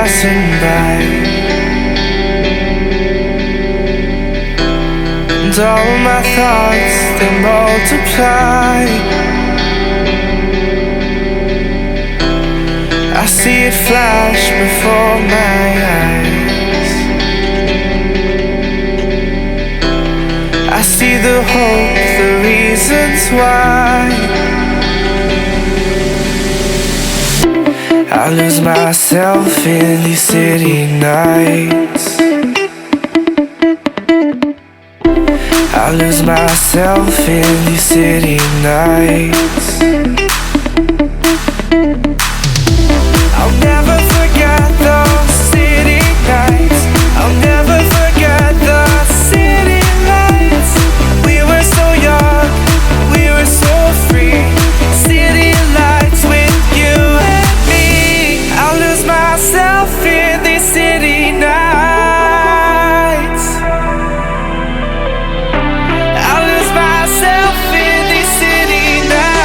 passing by, and all my thoughts, they multiply. I see it flash before my eyes. I see the hope, the reasons why. I lose myself in these city nights. I lose myself in these city nights. I'll never forget those city nights. I'll never forget the city lights. We were so young, we were so free. City lights with you and me. I'll lose myself in these city nights. I'll lose myself in these city nights.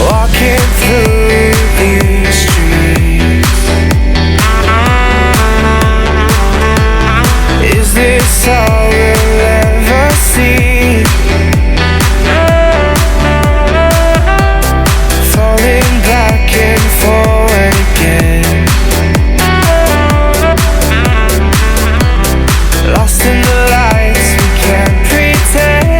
Walking through these streets, is this all we'll ever see? Falling back and forward again, lost in the lights, we can't pretend.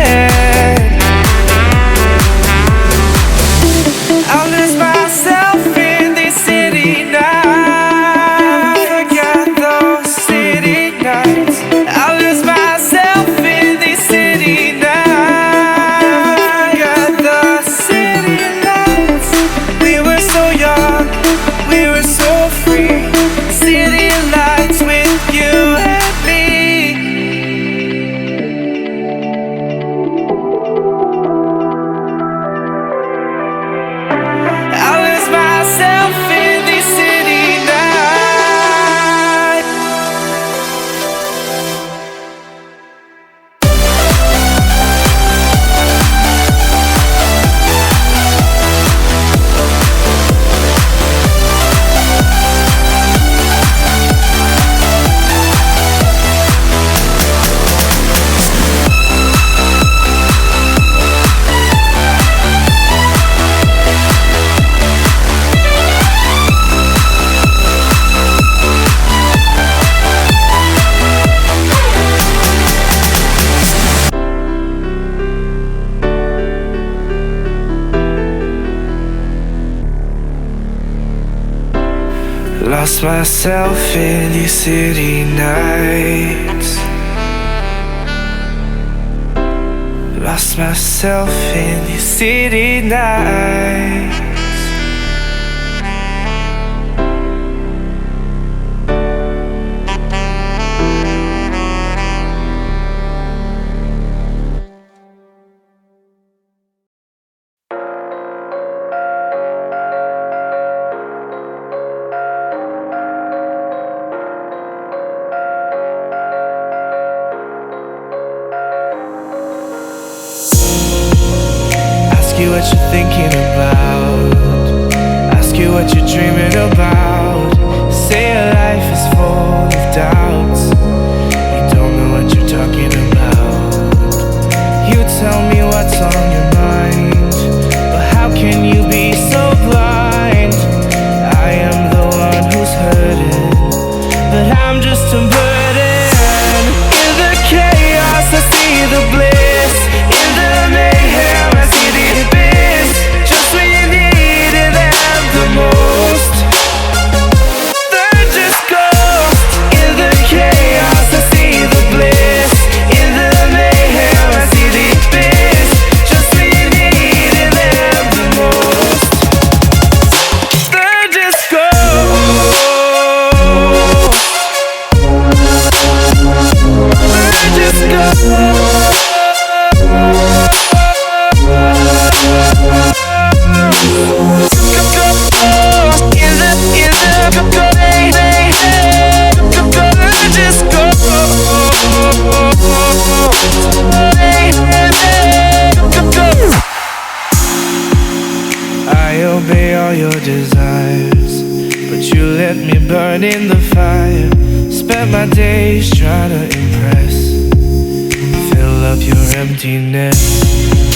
I'll lose myself in these city nights. Forget those city nights. I'll lose myself in these city nights. Forget the city lights. We were so young, we were so free. City lights with you and me. I'll lose myself in these city nights. Lost myself in these city nights. Lost myself in these city nights. Ask you what you're thinking about. Ask you what you're dreaming about. Say your life is full of doubts. You don't know what you're talking about. You tell me what's on your mind, but how can you be so blind? I am the one who's hurting, but I'm just a burden. In the chaos I see the bliss. In the mayhem I see the abyss. Just when you needed them the most, they're just ghosts. In burn in the fire. Spent my days trying to impress. Fill up your emptiness.